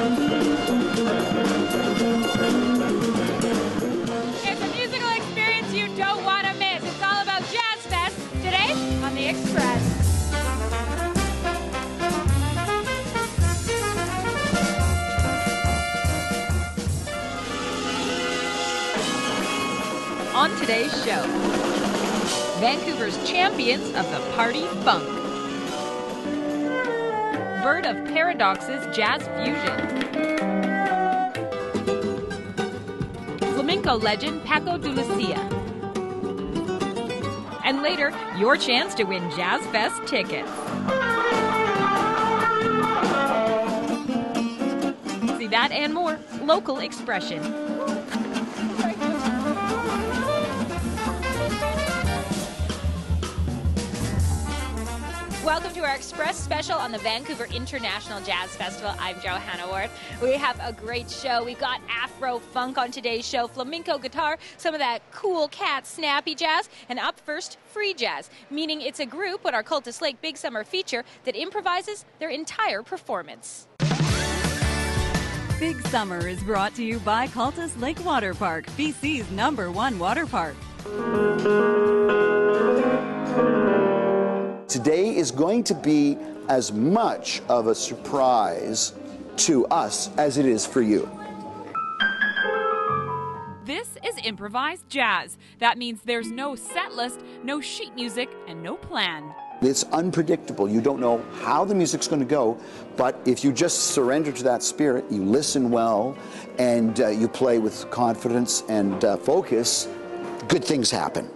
It's a musical experience you don't want to miss. It's all about Jazz Fest today on the Express. On today's show, Vancouver's champions of the party funk. Vert of Paradox's jazz fusion. Flamenco legend Paco de Lucia. And later, your chance to win Jazz Fest tickets. See that and more, local expression. Welcome to our Express special on the Vancouver International Jazz Festival. I'm Johanna Ward. We have a great show. We've got Afro funk on today's show, flamenco guitar, some of that cool cat snappy jazz, and up first, free jazz, meaning it's a group on our Cultus Lake Big Summer feature that improvises their entire performance. Big Summer is brought to you by Cultus Lake Water Park, BC's #1 water park. Today is going to be as much of a surprise to us as it is for you. This is improvised jazz. That means there's no set list, no sheet music, and no plan. It's unpredictable. You don't know how the music's going to go, but if you just surrender to that spirit, you listen well, and you play with confidence and focus, good things happen.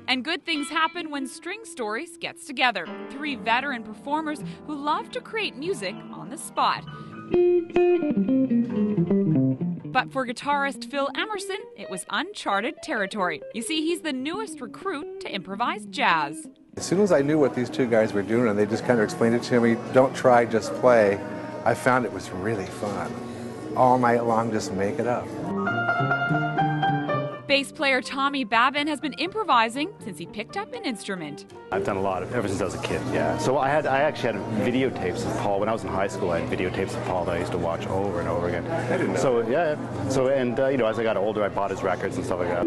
And good things happen when String Stories gets together. 3 veteran performers who love to create music on the spot. But for guitarist Phil Emerson, it was uncharted territory. You see, he's the newest recruit to improvised jazz. As soon as I knew what these two guys were doing and they just kind of explained it to me, don't try, just play, I found it was really fun. All night long, just make it up. Bass player Tommy Babin has been improvising since he picked up an instrument. I've done a lot ever since I was a kid, yeah. So I actually had videotapes of Paul. When I was in high school, I had videotapes of Paul that I used to watch over and over again. I didn't know. So, yeah. So, and, you know, as I got older, I bought his records and stuff like that.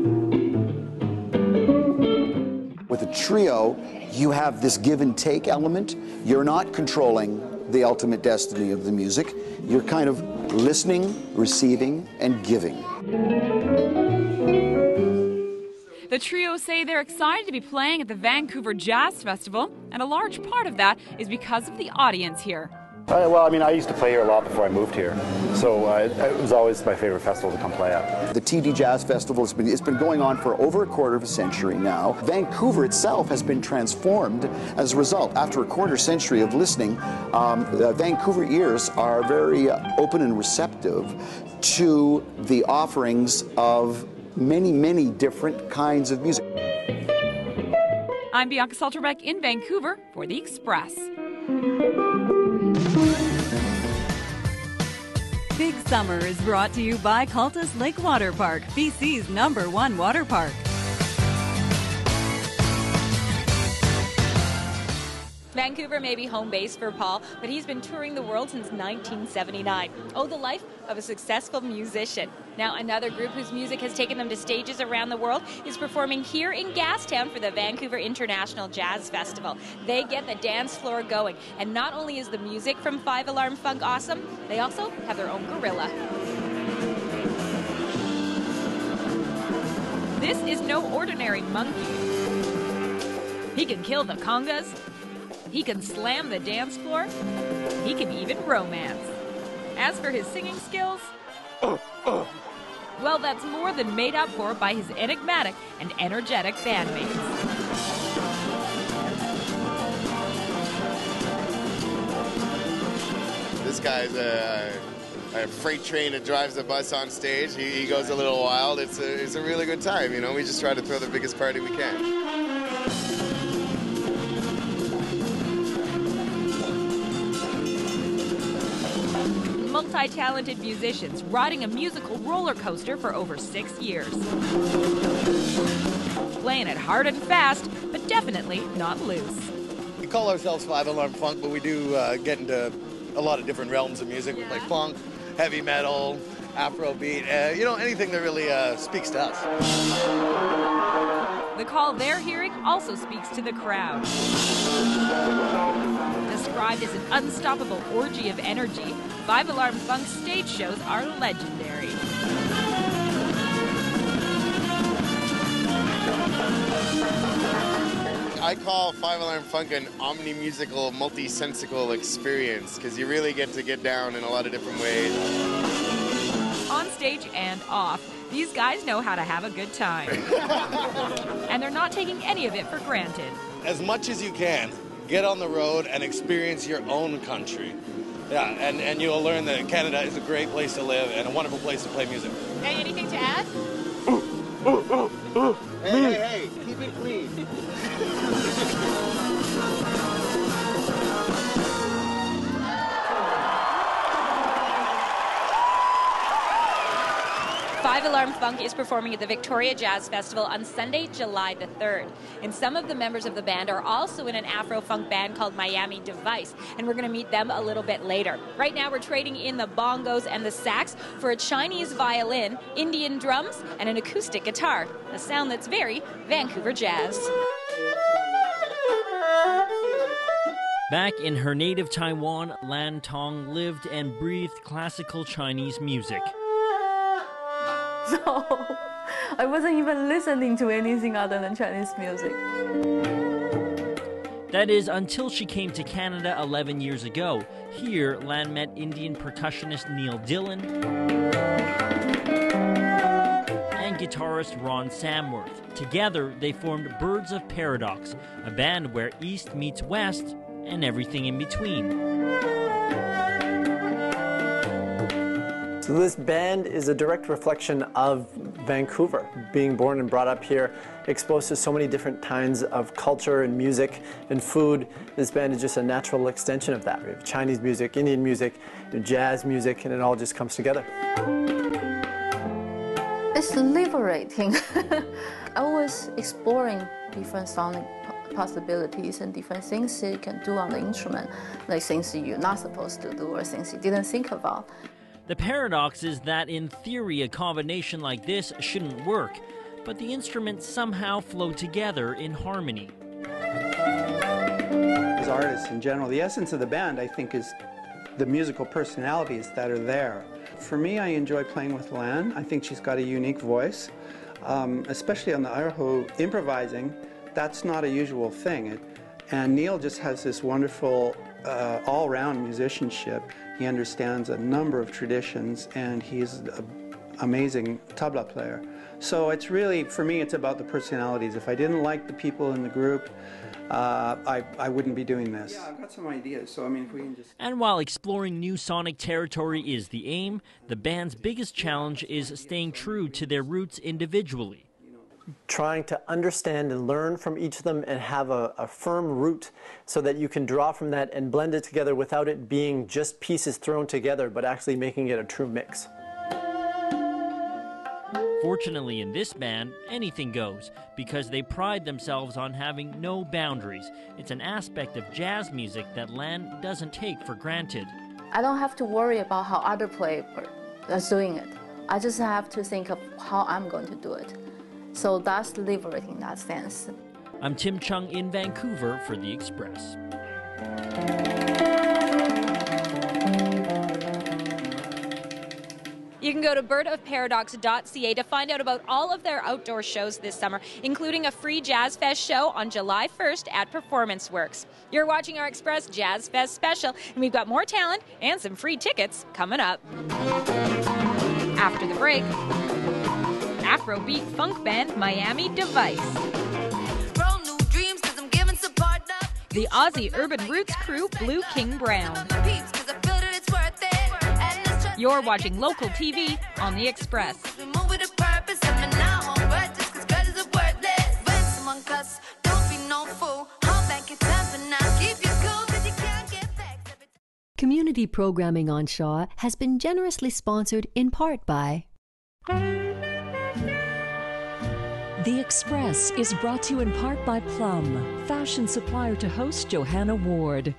With a trio, you have this give and take element. You're not controlling the ultimate destiny of the music. You're kind of listening, receiving, and giving. The trio say they're excited to be playing at the Vancouver Jazz Festival, and a large part of that is because of the audience here. Well, I mean, I used to play here a lot before I moved here, so it was always my favorite festival to come play at. The TD Jazz Festival it's been going on for over a quarter of a century now. Vancouver itself has been transformed as a result. After a quarter century of listening, Vancouver ears are very open and receptive to the offerings of many, many different kinds of music. I'm Bianca Salterbeck in Vancouver for The Express. Big Summer is brought to you by Cultus Lake Water Park, BC's #1 water park. Vancouver may be home base for Paul, but he's been touring the world since 1979. Oh, the life of a successful musician. Now, another group whose music has taken them to stages around the world is performing here in Gastown for the Vancouver International Jazz Festival. They get the dance floor going, and not only is the music from 5 Alarm Funk awesome, they also have their own gorilla. This is no ordinary monkey. He can kill the congas. He can slam the dance floor. He can even romance. As for his singing skills, well, that's more than made up for by his enigmatic and energetic bandmates. This guy's a freight train that drives the bus on stage. He goes a little wild. It's a really good time, you know. We just try to throw the biggest party we can. Multi-talented musicians riding a musical roller coaster for over 6 years. Playing it hard and fast, but definitely not loose. We call ourselves 5 Alarm Funk, but we do get into a lot of different realms of music. We play funk, heavy metal, Afrobeat, you know, anything that really speaks to us. The call they're hearing also speaks to the crowd. Described as an unstoppable orgy of energy, 5 Alarm Funk's stage shows are legendary. I call 5 Alarm Funk an omni-musical, multi-sensical experience because you really get to get down in a lot of different ways. On stage and off, these guys know how to have a good time. And they're not taking any of it for granted. As much as you can, get on the road and experience your own country. Yeah, and you'll learn that Canada is a great place to live and a wonderful place to play music. Hey, anything to add? Hey, keep it clean. 5 Alarm Funk is performing at the Victoria Jazz Festival on Sunday, July the 3rd. And some of the members of the band are also in an Afro-funk band called Miami Device, and we're going to meet them a little bit later. Right now we're trading in the bongos and the sax for a Chinese violin, Indian drums, and an acoustic guitar, a sound that's very Vancouver jazz. Back in her native Taiwan, Lan Tong lived and breathed classical Chinese music. So I wasn't even listening to anything other than Chinese music. That is, until she came to Canada 11 years ago. Here, Lan met Indian percussionist Neil Dillon and guitarist Ron Samworth. Together, they formed Birds of Paradox, a band where East meets West and everything in between. So this band is a direct reflection of Vancouver. Being born and brought up here, exposed to so many different kinds of culture and music and food, this band is just a natural extension of that. We have Chinese music, Indian music, jazz music, and it all just comes together. It's liberating. I was exploring different sonic possibilities and different things you can do on the instrument, like things you're not supposed to do or things you didn't think about. The paradox is that in theory a combination like this shouldn't work, but the instruments somehow flow together in harmony. As artists in general, the essence of the band, I think, is the musical personalities that are there. For me, I enjoy playing with Lan. I think she's got a unique voice, especially on the erhu improvising. That's not a usual thing. And Neil just has this wonderful all-round musicianship. He understands a number of traditions, and he's an amazing tabla player. So it's really, for me, it's about the personalities. If I didn't like the people in the group, I wouldn't be doing this. Yeah, I've got some ideas, so I mean, if we can just... And while exploring new sonic territory is the aim, the band's biggest challenge is staying true to their roots individually. Trying to understand and learn from each of them and have a firm root so that you can draw from that and blend it together without it being just pieces thrown together, but actually making it a true mix. Fortunately, in this band, anything goes, because they pride themselves on having no boundaries. It's an aspect of jazz music that Lan doesn't take for granted. I don't have to worry about how other players are doing it. I just have to think of how I'm going to do it. So that's liberating in that sense. I'm Tim Chung in Vancouver for The Express. You can go to birdofparadox.ca to find out about all of their outdoor shows this summer, including a free Jazz Fest show on July 1st at Performance Works. You're watching our Express Jazz Fest special, and we've got more talent and some free tickets coming up. After the break, Afrobeat funk band Miami Device. The Aussie urban roots crew Blue King Brown. You're watching local TV on The Express. Community programming on Shaw has been generously sponsored in part by... The Express is brought to you in part by Plum, fashion supplier to host Johanna Ward.